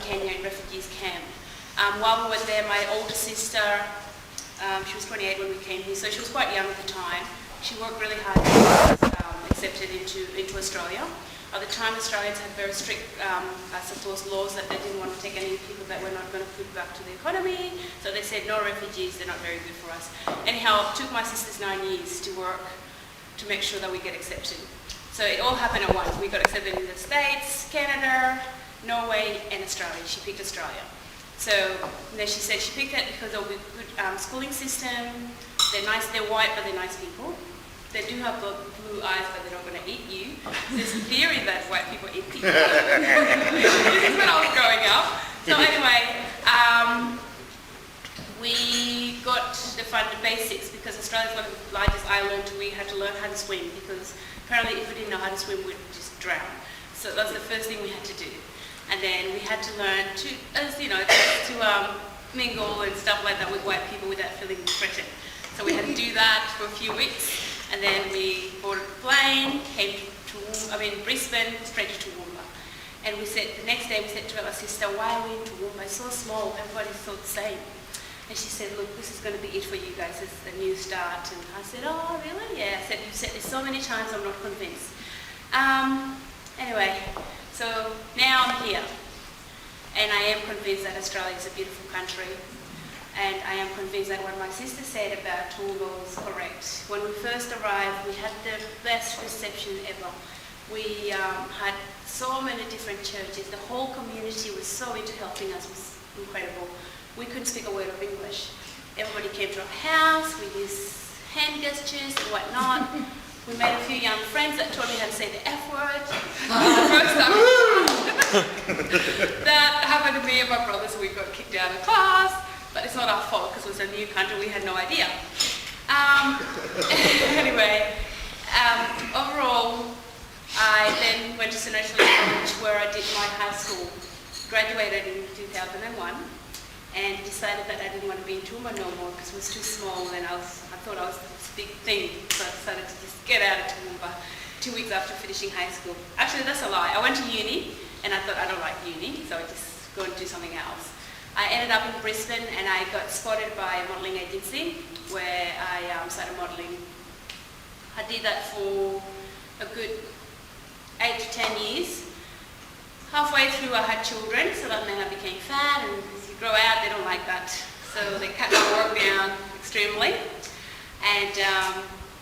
Kenya in refugees camp. While we were there, my older sister, she was 28 when we came here, so she was quite young at the time. She worked really hard to get us accepted into Australia. At the time, Australians had very strict, I suppose, laws that they didn't want to take any people that were not going to put back to the economy. So they said, no refugees, they're not very good for us. Anyhow, it took my sisters 9 years to work to make sure that we get accepted. So it all happened at once. We got accepted in the States, Canada, Norway, and Australia. She picked Australia. So then she said she picked it because of a good schooling system. They're nice, they're white, but they're nice people. They do have blue eyes, but they're not going to eat you. There's a theory that white people eat people. This is when I was growing up. So anyway, we got the basics because Australia's one of the largest islands. We had to learn how to swim because apparently if we didn't know how to swim, we'd just drown. So that's the first thing we had to do. And then we had to learn to, as you know, to mingle and stuff like that with white people without feeling threatened. So we had to do that for a few weeks. And then we boarded a plane, came to Brisbane, straight to Toowoomba. And we said, the next day we said to our sister, why are we in Toowoomba? It's so small, everybody's so the same. And she said, look, this is going to be it for you guys, it's a new start. And I said, oh, really? Yeah. I said, you've said this so many times, I'm not convinced. Anyway, so now I'm here. And I am convinced that Australia is a beautiful country. And I am convinced that what my sister said about Toowoomba was correct. When we first arrived, we had the best reception ever. We had so many different churches. The whole community was so into helping us. It was incredible. We couldn't speak a word of English. Everybody came to our house. We used hand gestures and whatnot. We made a few young friends that taught me how to say the F word. The first time that happened to me and my brother, so we got kicked out of class. But it's not our fault because it was a new country, we had no idea. Anyway, overall, I then went to Sudaneese College where I did my high school. Graduated in 2001 and decided that I didn't want to be in Toowoomba no more because it was too small and I thought I was this big thing. So I decided to just get out of Toowoomba 2 weeks after finishing high school. Actually, that's a lie. I went to uni and I thought I don't like uni, so I just go and do something else. I ended up in Brisbane and I got spotted by a modelling agency where I started modelling. I did that for a good 8 to 10 years. Halfway through I had children, so that meant I became fat, and as you grow out they don't like that. So they cut my work down extremely and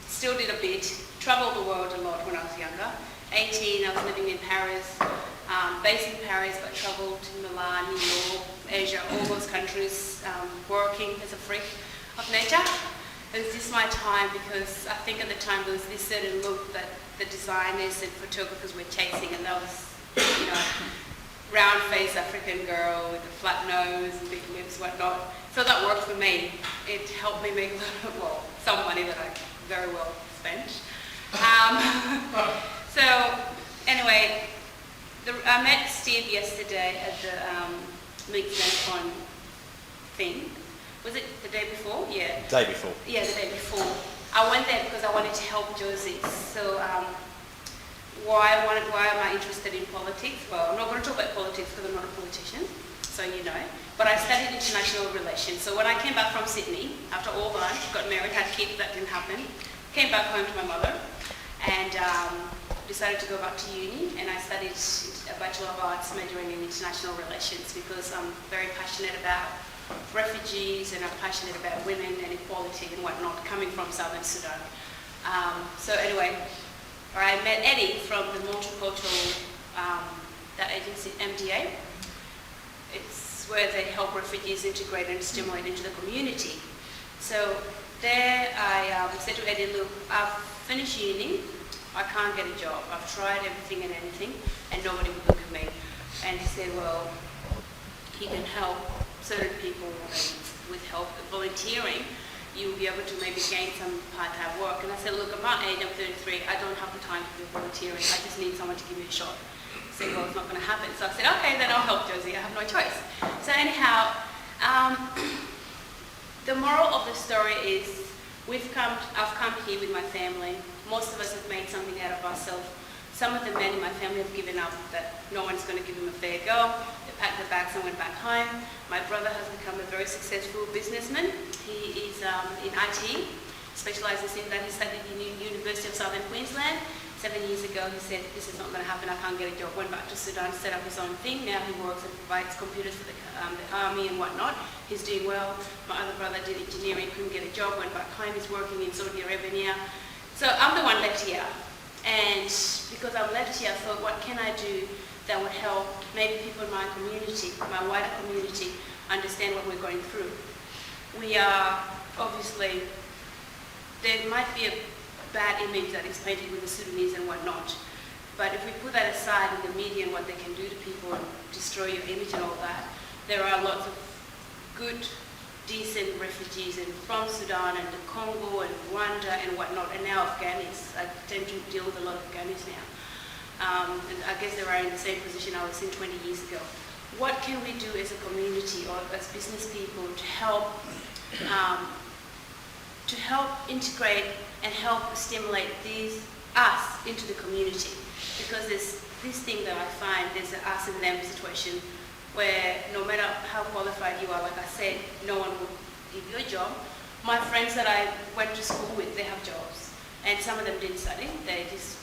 still did a bit. Travelled the world a lot when I was younger. 18, I was living in Paris. Based in Paris, but travelled to Milan, New York, Asia, all those countries, working as a freak of nature. It was just my time because I think at the time there was this certain look that the designers and photographers were chasing, and that was, you know, round-faced African girl with a flat nose, big lips, whatnot. So that worked for me. It helped me make some money that I very well spent. So anyway. I met Steve yesterday at the Migrants thing. Was it the day before? Yeah. Day before. Yeah, the day before. I went there because I wanted to help Josie. So why am I interested in politics? Well, I'm not going to talk about politics because I'm not a politician, so you know. But I studied international relations. So when I came back from Sydney, after all that, got married, had kids, that didn't happen, came back home to my mother and decided to go back to uni, and I studied a Bachelor of Arts majoring in international relations because I'm very passionate about refugees and I'm passionate about women and equality and whatnot, coming from Southern Sudan. So anyway, I met Eddie from the multicultural, that agency, MDA. It's where they help refugees integrate and stimulate into the community. So there I said to Eddie, look, I've finished uni, I can't get a job. I've tried everything and anything, and nobody would look at me. And he said, well, he can help certain people with help volunteering. You'll be able to maybe gain some part-time work. And I said, look, at my age, I'm 33, I don't have the time to do volunteering. I just need someone to give me a shot. He said, well, it's not going to happen. So I said, okay, then I'll help Josie. I have no choice. So anyhow, the moral of the story is I've come here with my family. Most of us have made something out of ourselves Some of the men in my family have given up, that no one's going to give them a fair go. They packed their bags and went back home. My brother has become a very successful businessman. He is in IT, specialises in that. He studied in the University of Southern Queensland. 7 years ago he said, this is not going to happen, I can't get a job. Went back to Sudan, set up his own thing. Now he works and provides computers for the army and whatnot. He's doing well. My other brother did engineering, couldn't get a job, went back home. He's working in Saudi Arabia now. So I'm the one left here. And because I'm left here, I thought, what can I do that would help maybe people in my community, my wider community, understand what we're going through. We are obviously, there might be a bad image that is painted with the Sudanese and whatnot, but if we put that aside in the media and what they can do to people and destroy your image and all that, there are lots of good, decent refugees from Sudan and the Congo and Rwanda and whatnot, and now Afghanis. I tend to deal with a lot of Afghanis now. And I guess they are in the same position I was in 20 years ago. What can we do as a community or as business people to help integrate and help stimulate us into the community? Because there's this thing that I find, there's an us and them situation, where no matter how qualified you are, like I said, no one will give you a job. My friends that I went to school with, they have jobs. And some of them didn't study. They just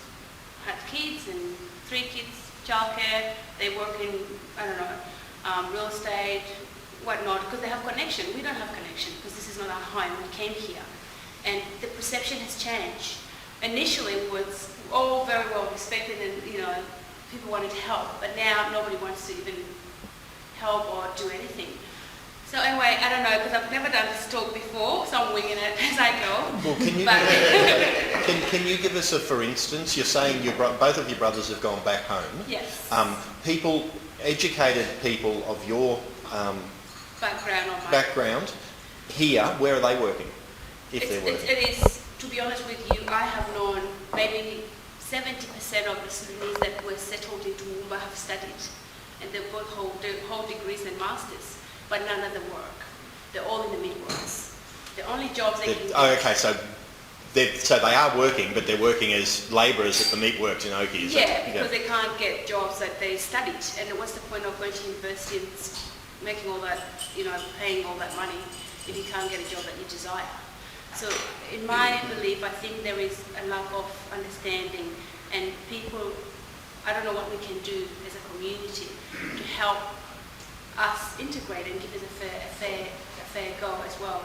had kids and 3 kids, childcare. They work in, I don't know, real estate, whatnot, because they have connection. We don't have connection because this is not our home. We came here. And the perception has changed. Initially it was all very well respected and, people wanted to help. But now nobody wants to even help or do anything. So anyway, I don't know, because I've never done this talk before, so I'm winging it as I go. Well, can you give us a for instance? You're saying both of your brothers have gone back home. Yes. Educated people of your background here, where are they working? If they're working. It is, to be honest with you, I have known maybe 70% of the Sudanese that were settled in Toowoomba have studied. And they both hold degrees and masters, but none of them work. They're all in the meatworks. The only jobs they can get... Oh, okay, so they are working, but they're working as labourers at the meatworks in Oakey, because they can't get jobs that they studied. And what's the point of going to university and making all that, paying all that money if you can't get a job that you desire? So in my belief, I think there is a lack of understanding, and people, I don't know what we can do as a community to help us integrate and give us a fair go as well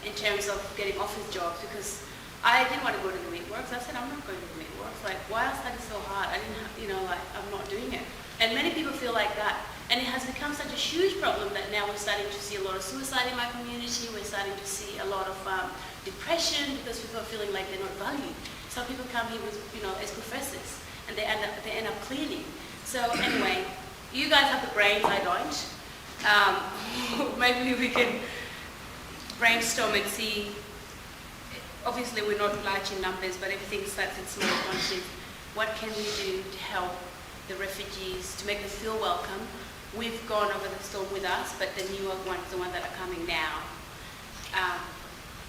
in terms of getting office jobs, because I didn't want to go to the meatworks. I said, I'm not going to the meatworks. Like, why I studied so hard? I didn't, I'm not doing it. And many people feel like that. And it has become such a huge problem that now we're starting to see a lot of suicide in my community. We're starting to see a lot of depression because people are feeling like they're not valued. Some people come here with, as professors, and they end up cleaning. So anyway, you guys have the brains, I don't. Maybe we can brainstorm and see. Obviously, we're not large in numbers, but everything starts in small quantities. What can we do to help the refugees, to make them feel welcome? We've gone over the storm with us, but the newer ones, the ones that are coming now.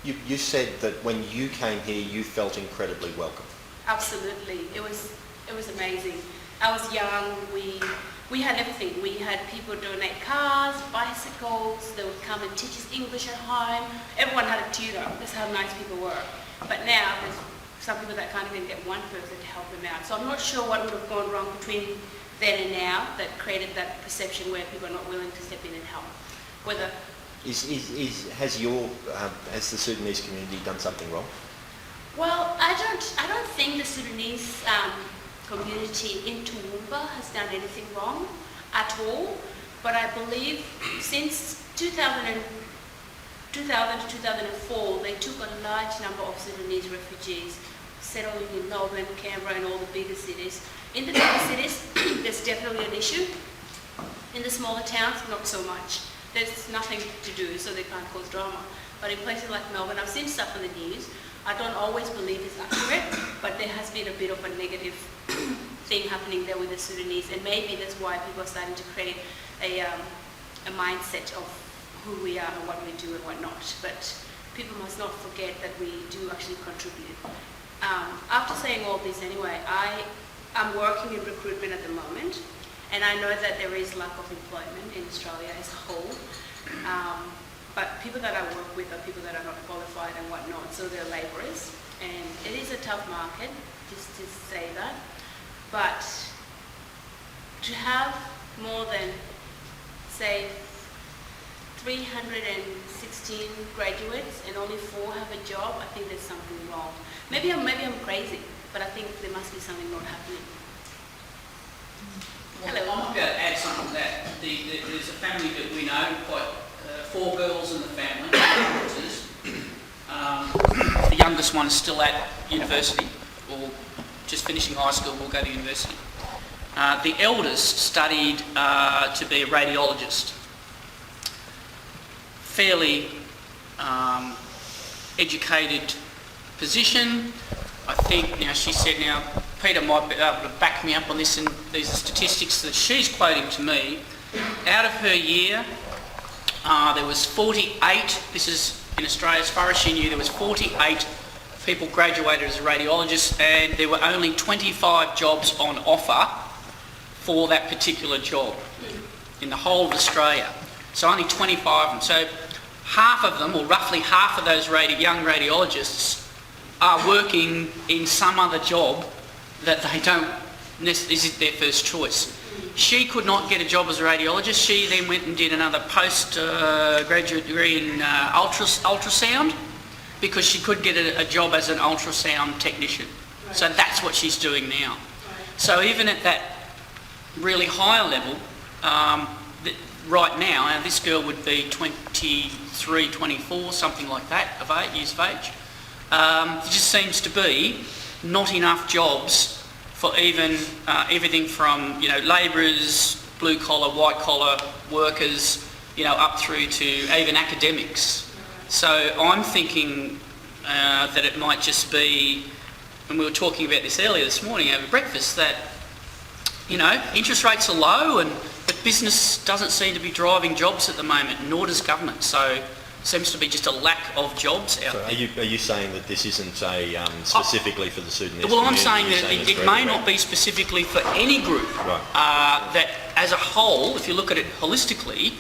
You said that when you came here, you felt incredibly welcome. Absolutely, it was amazing. I was young. We had everything. We had people donate cars, bicycles. They would come and teach us English at home. Everyone had a tutor. That's how nice people were. But now there's some people that can't even get one person to help them out. So I'm not sure what would have gone wrong between then and now that created that perception where people are not willing to step in and help. Whether has the Sudanese community done something wrong? Well, I don't think the Sudanese community in Toowoomba has done anything wrong at all. But I believe since 2000 to 2004, they took a large number of Sudanese refugees settling in Melbourne, Canberra, and all the bigger cities. In the bigger cities, there's definitely an issue. In the smaller towns, not so much. There's nothing to do, so they can't cause drama. But in places like Melbourne, I've seen stuff on the news. I don't always believe it's accurate, but there has been a bit of a negative thing happening there with the Sudanese, and maybe that's why people are starting to create a mindset of who we are and what we do and what not. But people must not forget that we do actually contribute. After saying all this anyway, I I'm working in recruitment at the moment, and I know that there is lack of employment in Australia as a whole. But people that I work with are people that are not qualified and whatnot, so they're labourers. And it is a tough market, just to say that. But to have more than, say, 316 graduates and only 4 have a job, I think there's something wrong. Maybe I'm crazy, but I think there must be something not happening. Well, Hello. I might be able to add something to that. There's a family that we know, quite 4 girls in the family, daughters. The youngest one is still at university, or just finishing high school, will go to university. The eldest studied to be a radiologist. Fairly educated position. I think, now she said, now Peter might be able to back me up on this, and these are statistics that she's quoting to me. Out of her year, there was 48, this is in Australia, as far as she knew, there was 48 people graduated as radiologists, and there were only 25 jobs on offer for that particular job in the whole of Australia. So only 25 of them. So half of them, or roughly half of those young radiologists, are working in some other job that they don't, isn't their first choice. She could not get a job as a radiologist. She then went and did another post-graduate degree in ultrasound, because she could get a job as an ultrasound technician. Right. So that's what she's doing now. Right. So even at that really higher level, right now, this girl would be 23, 24, something like that, of 8 years of age. There just seems to be not enough jobs for even everything from, labourers, blue collar, white collar workers, up through to even academics. So I'm thinking that it might just be, and we were talking about this earlier this morning over breakfast, that interest rates are low, but business doesn't seem to be driving jobs at the moment, nor does government. So seems to be just a lack of jobs out there. Are you saying that this isn't specifically for the Sudanese? Well, I'm saying that it may not be specifically for any group. Right. That as a whole, if you look at it holistically,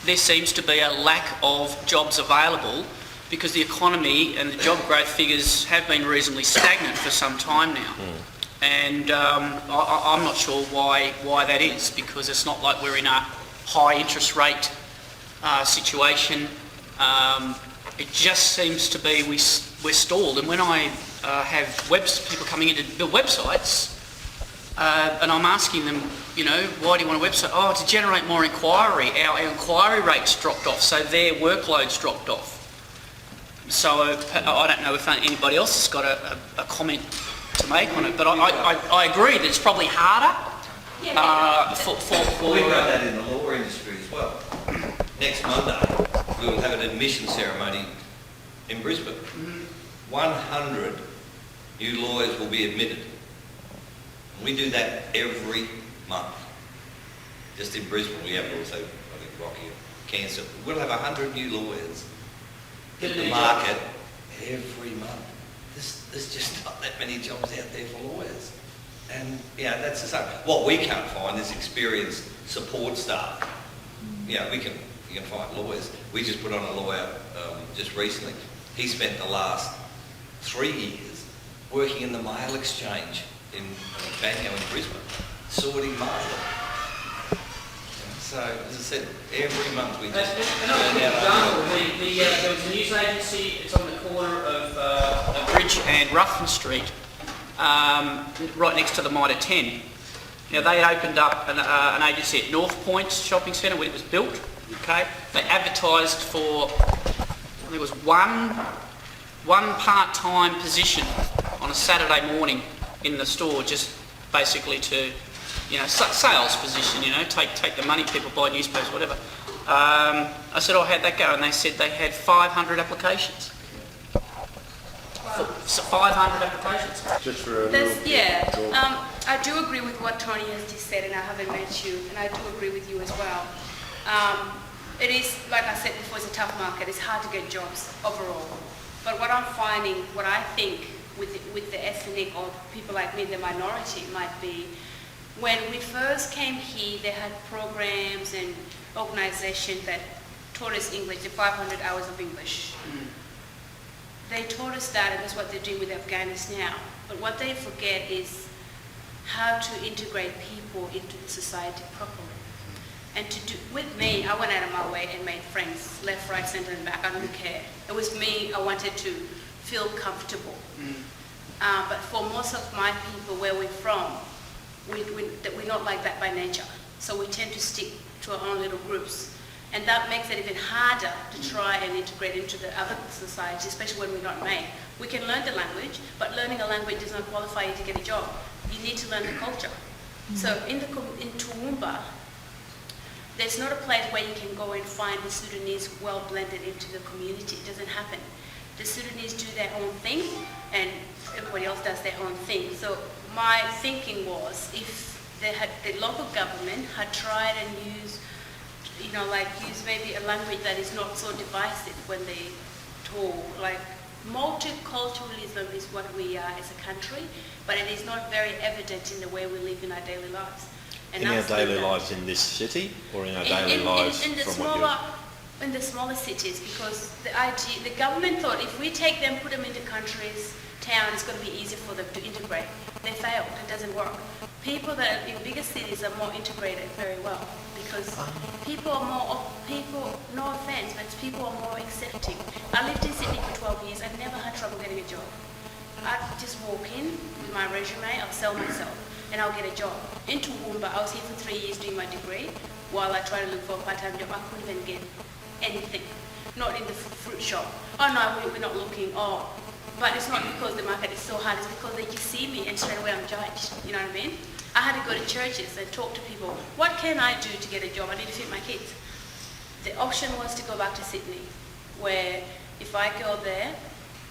there seems to be a lack of jobs available, because the economy and the job growth figures have been reasonably stagnant for some time now. And I'm not sure why that is, because it's not like we're in a high interest rate situation. It just seems to be we're stalled. And when I have people coming in to build websites, and I'm asking them, why do you want a website? Oh, to generate more inquiry. Our inquiry rates dropped off, so their workloads dropped off. So I don't know if anybody else has got a comment to make on it, but I agree that it's probably harder. We've got that in the law industry as well. Next Monday, we will have an admission ceremony in Brisbane. 100 new lawyers will be admitted. We do that every month. Just in Brisbane, we have also, I think, Rocky and Cancer. We'll have 100 new lawyers in the market every month. There's just not that many jobs out there for lawyers. And, that's the same. What we can't find is experienced support staff. You can find lawyers. We just put on a lawyer just recently. He spent the last 3 years working in the mail exchange in Banyo in Brisbane, sorting mail. So, as I said, every month we just turn out. There was a news agency, it's on the corner of Bridge and Ruffin Street, right next to the Mitre 10. Now, they opened up an agency at North Point Shopping Centre when it was built. Okay, they advertised for, there was one part-time position on a Saturday morning in the store, just basically to, sales position, take the money, people buy newspapers, whatever. I said, how'd that go? And they said they had 500 applications. Wow. 500 applications. Just for a I do agree with what Tony has just said, and I haven't met you, and I do agree with you as well. It is, like I said before, it's a tough market. It's hard to get jobs overall. But what I'm finding, what I think with the ethnic or people like me, the minority, might be when we first came here, they had programs and organizations that taught us English, the 500 hours of English. They taught us that, and that's what they're doing with Afghanis now. But what they forget is how to integrate people into the society properly. And with me, I went out of my way and made friends, left, right, center, and back. I didn't care. It was me. I wanted to feel comfortable. But for most of my people, where we're from, we're not like that by nature. So we tend to stick to our own little groups. And that makes it even harder to try and integrate into the other society, especially when we're not made. We can learn the language, but learning a language does not qualify you to get a job. You need to learn the culture. So in Toowoomba, there's not a place where you can go and find the Sudanese well blended into the community. It doesn't happen. The Sudanese do their own thing, and everybody else does their own thing. So my thinking was, if the local government had tried and used maybe a language that is not so divisive when they talk, like multiculturalism is what we are as a country, but it is not very evident in the way we live in our daily lives. And in our daily lives in this city, or in our daily lives in the smaller cities, because the government thought if we take them, put them into countries, town, it's going to be easier for them to integrate. They failed. It doesn't work. People that are in bigger cities are more integrated very well, because no offense, but people are more accepting. I lived in Sydney for 12 years. I never had trouble getting a job. I just walk in with my resume, I'll sell myself, and I'll get a job. In Toowoomba, I was here for 3 years doing my degree. While I tried to look for a part-time job, I couldn't even get anything. Not in the fruit shop. Oh no, we're not looking. Oh, but it's not because the market is so hard. It's because they just see me and straight away I'm judged. You know what I mean? I had to go to churches and talk to people. What can I do to get a job? I need to feed my kids. The option was to go back to Sydney, where if I go there,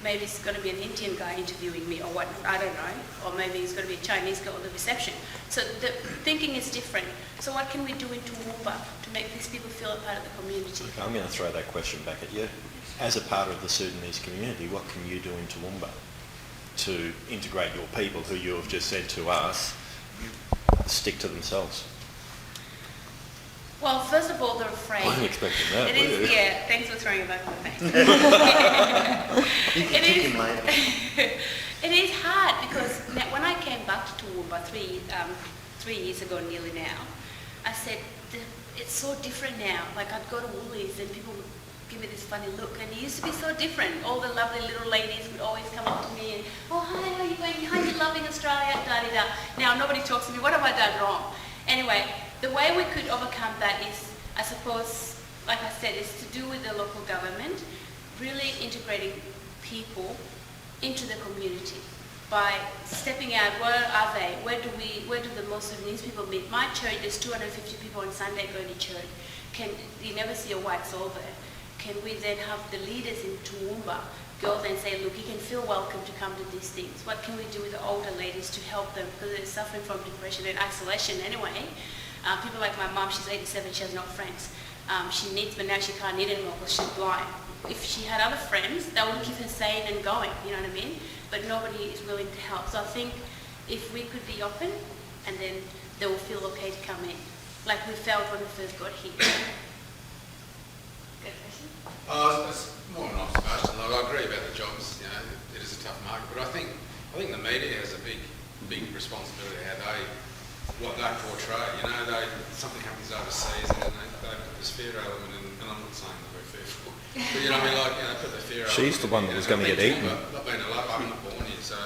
maybe it's going to be an Indian guy interviewing me or what, I don't know. Or maybe it's going to be a Chinese girl at the reception. So the thinking is different. So what can we do in Toowoomba to make these people feel a part of the community? Okay, I'm going to throw that question back at you. As a part of the Sudanese community, what can you do in Toowoomba to integrate your people who you have just said to us stick to themselves? Well, first of all, they're afraid. I wasn't expecting that. It is, yeah. Thanks for throwing it back in my face. You can kick him later. It is hard because when I came back to Toowoomba 3 years ago nearly now, I said, it's so different now. Like I'd go to Woolies and people would give me this funny look, and it used to be so different. All the lovely little ladies would always come up to me and, oh, hi, how are you going? How are you loving Australia? Da-da-da. Now nobody talks to me. What have I done wrong? Anyway, the way we could overcome that is, I suppose, like I said, is to do with the local government, really integrating people into the community by stepping out. Where are they? Where do the most Sudanese people meet? My church, there's 250 people on Sunday going to church. You never see a white soul there. Can we then have the leaders in Toowoomba go there and say, look, you can feel welcome to come to these things. What can we do with the older ladies to help them? Because they're suffering from depression and isolation anyway. People like my mum, she's 87, she has no friends. She knits, but now she can't knit anymore because she's blind. If she had other friends, that would keep her sane and going, you know what I mean? But nobody is willing to help. So I think if we could be open, and then they will feel okay to come in, like we felt when we first got here. Good question? It's more an observation. Like, I agree about the jobs. You know, it is a tough market, but I think the media has a big responsibility what they portray. You know, something happens overseas and they put this fear element in, and I'm not saying that we're fearful, but you know, I mean, like, you know, put the fear element. She's the one that was going to get eaten. Not being alive, I'm not born here, so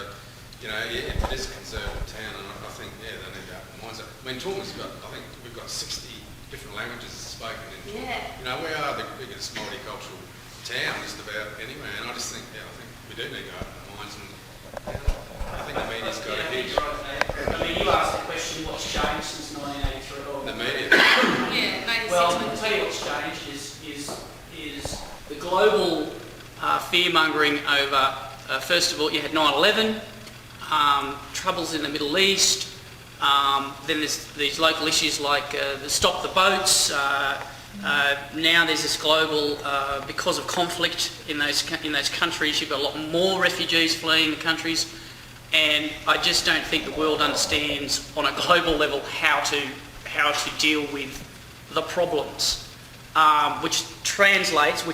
you know, it is a conservative town, and I think they need to open minds up. I mean, Toowoomba's we've got 60 different languages spoken in Toowoomba. Yeah. You know, we are the biggest multicultural town just about anywhere, and I just think, I think we do need to open minds, and I think the media's got a huge... I mean, you asked the question, what's changed since 1983? The media. Yeah, 96. Well, I'll tell you what's changed is the global fear-mongering over, first of all, you had 9/11, troubles in the Middle East, Then there's these local issues like the stop the boats. Now there's this global, because of conflict in those countries, you've got a lot more refugees fleeing the countries, and I just don't think the world understands on a global level how to deal with the problems, which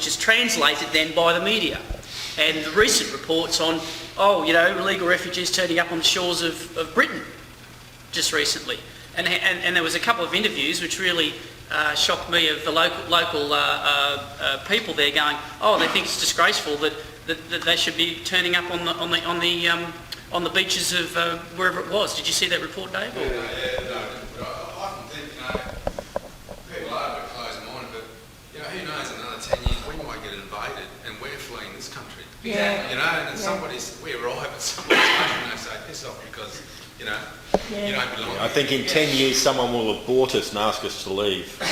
is translated then by the media. And the recent reports on, illegal refugees turning up on the shores of Britain just recently. And there was a couple of interviews which really shocked me of the local people there going, they think it's disgraceful that they should be turning up on the beaches of wherever it was. Did you see that report, Dave? No, but I often think, people are a bit closed-minded, but, who knows, in another 10 years we might get invaded and we're fleeing this country. Yeah. And we arrive at somebody's country and they say, piss off because, you don't belong. I think in 10 years someone will abort us and ask us to leave. So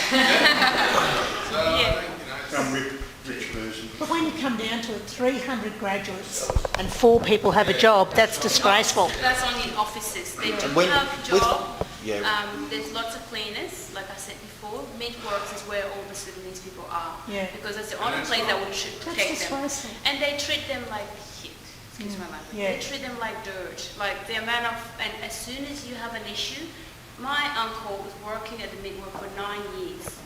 I think, Some rich version. But when you come down to it, 300 graduates and 4 people have a job, that's disgraceful. That's only in offices. They do When- have jobs. Yeah. There's lots of cleaners, like I said before. Midworks is where all the Sudanese people are. Yeah. Because that's the only place that would take them. disgraceful. And they treat them like shit. Excuse my language. Yeah. They treat them like dirt. Like the amount of, and as soon as you have an issue, my uncle was working at the midwork for 9 years,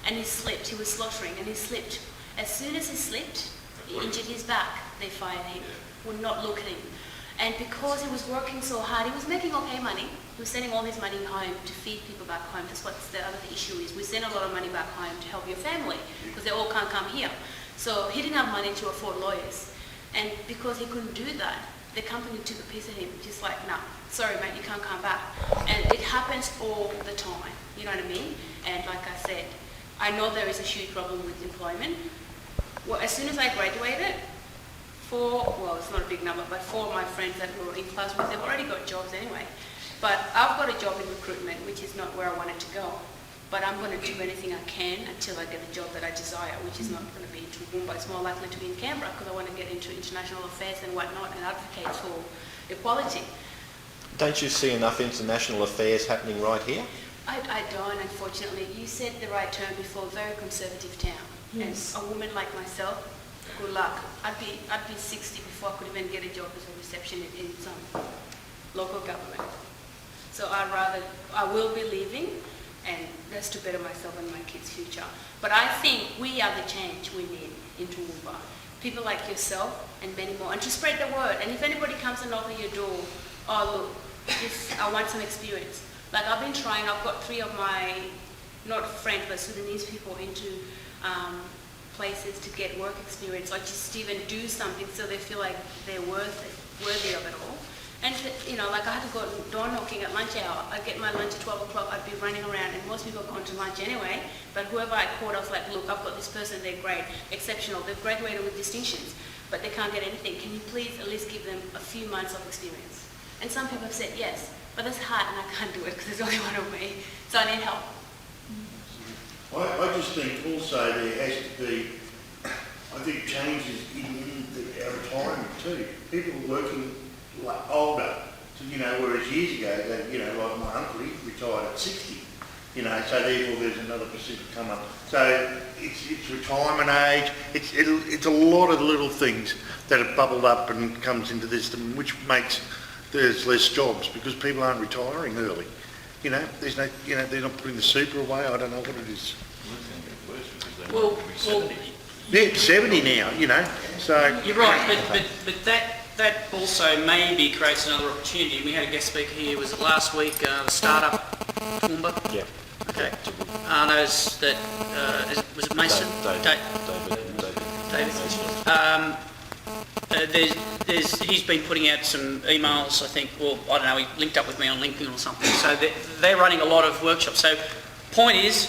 and he slipped. He was slaughtering, and he slipped. As soon as he slipped, he injured his back. They fired him. Would not look at him. And because he was working so hard, he was making okay money. He was sending all his money home to feed people back home. That's what the other issue is. We send a lot of money back home to help your family because they all can't come here. So he didn't have money to afford lawyers. And because he couldn't do that, the company took a piece of him, just like, nah, sorry mate, you can't come back. And it happens all the time, you know what I mean? And like I said, I know there is a huge problem with employment. Well, as soon as I graduated, it's not a big number, but 4 of my friends that were in class with, they've already got jobs anyway. But I've got a job in recruitment, which is not where I wanted to go. But I'm going to do anything I can until I get the job that I desire, which is not going to be in Toowoomba. It's more likely to be in Canberra because I want to get into international affairs and whatnot and advocate for equality. Don't you see enough international affairs happening right here? I don't, unfortunately. You said the right term before, very conservative town. Yes. And a woman like myself, good luck. I'd be 60 before I could even get a job as a receptionist in some local government. So I will be leaving, and that's to better myself and my kids' future. But I think we are the change we need in Toowoomba. People like yourself and many more, and to spread the word. And if anybody comes and knocks on your door, look, I want some experience. Like I've been trying, I've got 3 of my, not friends, but Sudanese people into places to get work experience, or just even do something so they feel like they're worthy of it all. And like I had to go door knocking at lunch hour. I'd get my lunch at 12 o'clock, I'd be running around, and most people are going to lunch anyway, but whoever I called, I was like, look, I've got this person, they're great, exceptional, they've graduated with distinctions, but they can't get anything. Can you please at least give them a few months of experience? And some people have said yes, but that's hard and I can't do it because there's only one of me, so I need help. I just think also there has to be, I think changes in our retirement too. People working like older, whereas years ago, like my uncle, he retired at 60, so therefore there's another percent to come up. So it's retirement age, it's a lot of little things that have bubbled up and comes into this, which makes there's less jobs because people aren't retiring early. There's no, they're not putting the super away. I don't know what it is. Well, Yeah, it's 70 now, so... you're right, but that also maybe creates another opportunity. We had a guest speaker here, was it last week, the startup Toowoomba? Yeah. Okay. Was it Mason? David. He's been putting out some emails, I think, I don't know, he linked up with me on LinkedIn or something. So they're running a lot of workshops. So point is,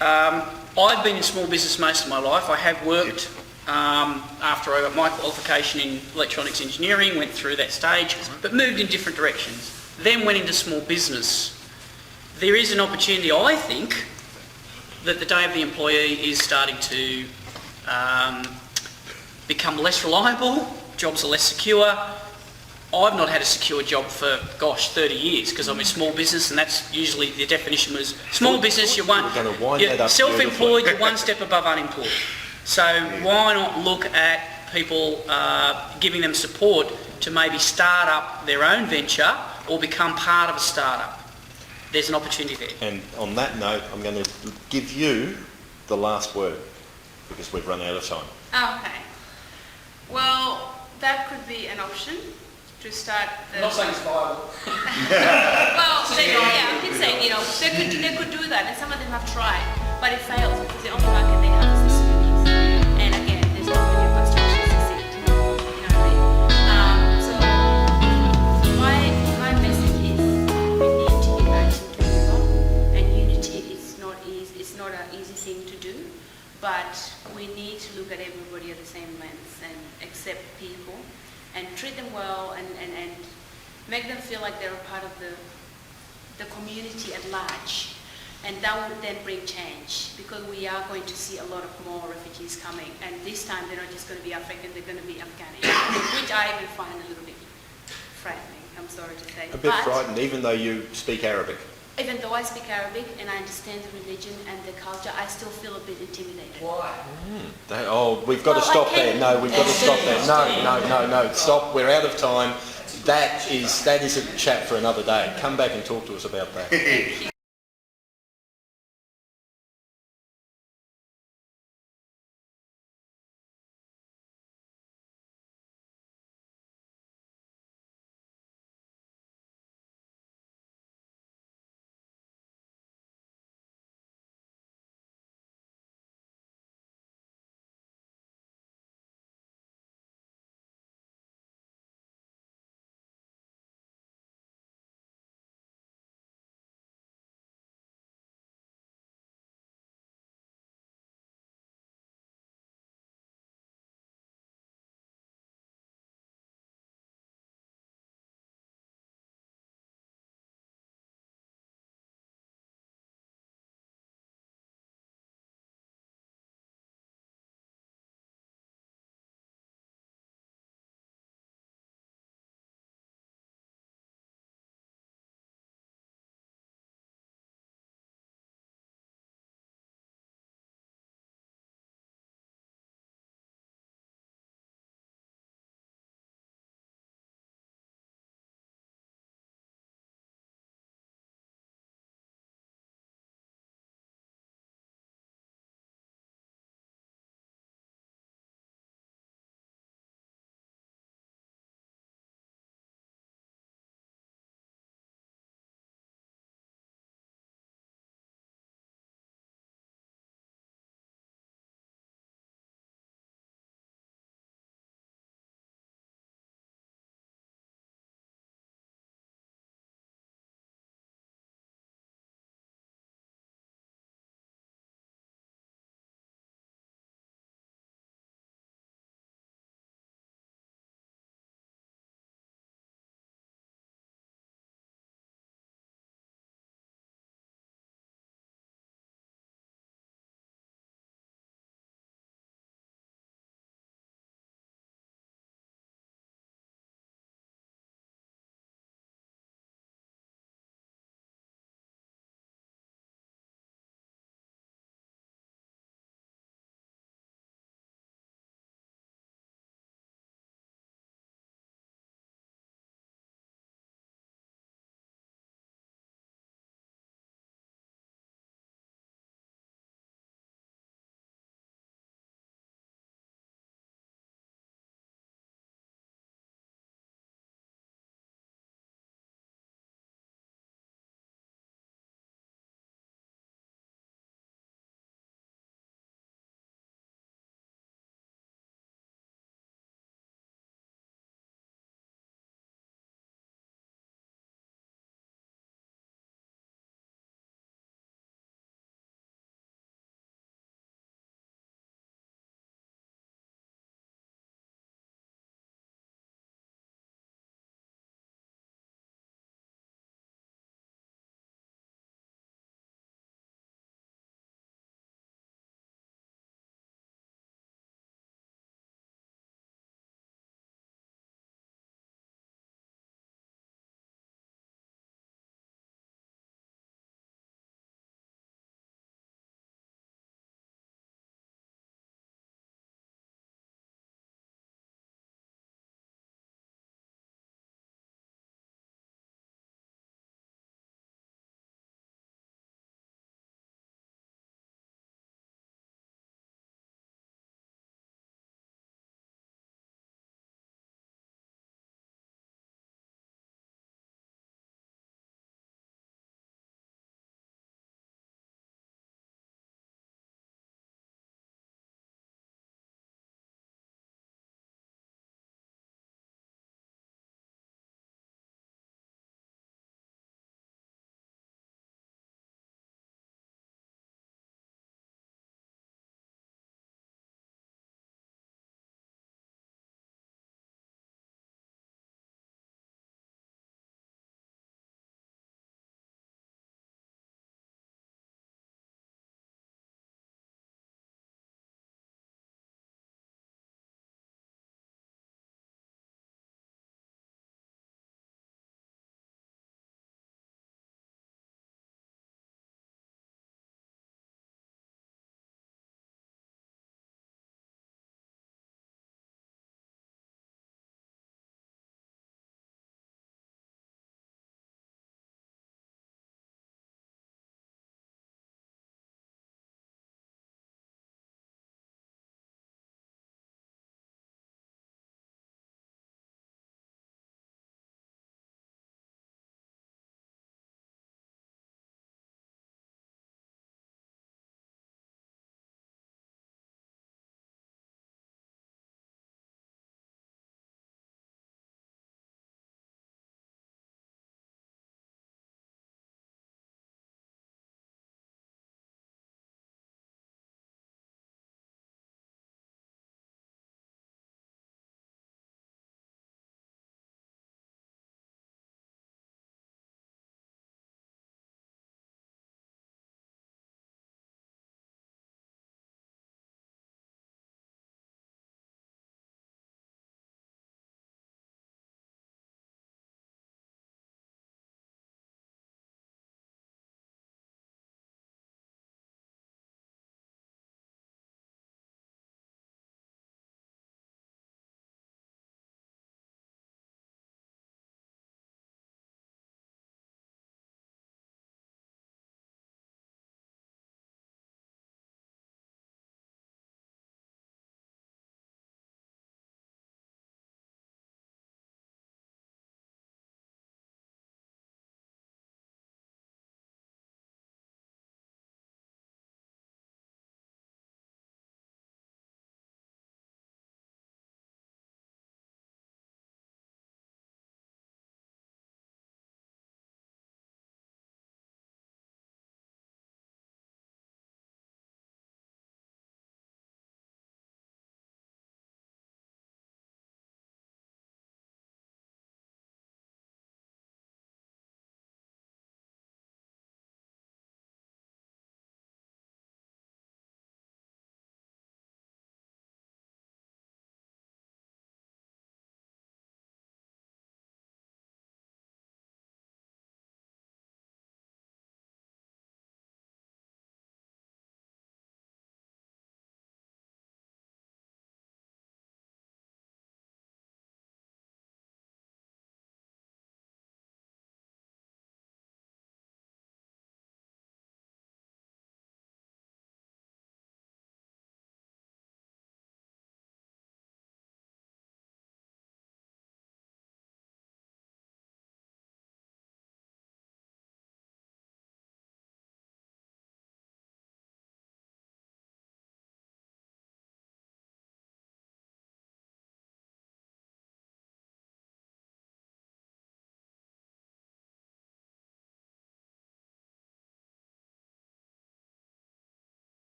I've been in small business most of my life. I have worked after I got my qualification in electronics engineering, went through that stage, but moved in different directions. Then went into small business. There is an opportunity, I think, that the day of the employee is starting to become less reliable, jobs are less secure, I've not had a secure job for, 30 years because I'm in small business, and that's usually the definition was small business, you're We're gonna wind that up self-employed, you're one step above unemployed. So why not look at people, giving them support to maybe start up their own venture or become part of a startup? There's an opportunity there. And on that note, I'm going to give you the last word because we've run out of time. Okay. Well, that could be an option to start the... I'm not saying it's viable. Well, I keep saying, they could do that, and some of them have tried, but it fails because the only market they have is the Sudanese. And again, there's not many of us to actually succeed. You know what I mean? So my message is we need to unite in Toowoomba, and unity is not easy. It's not an easy thing to do, but we need to look at everybody at the same lens and accept people and treat them well and make them feel like they're a part of the community at large. And that will then bring change, because we are going to see a lot of more refugees coming. And this time they're not just going to be African, they're going to be Afghani, which I even find a little bit frightening, I'm sorry to say. A bit But frightened, even though you speak Arabic. even though I speak Arabic and I understand the religion and the culture, I still feel a bit intimidated. Why? We've got to Well, stop there. No, we've got to stop there. No. Stop. We're out of time. That is a chat for another day. Come back and talk to us about that. Thank you.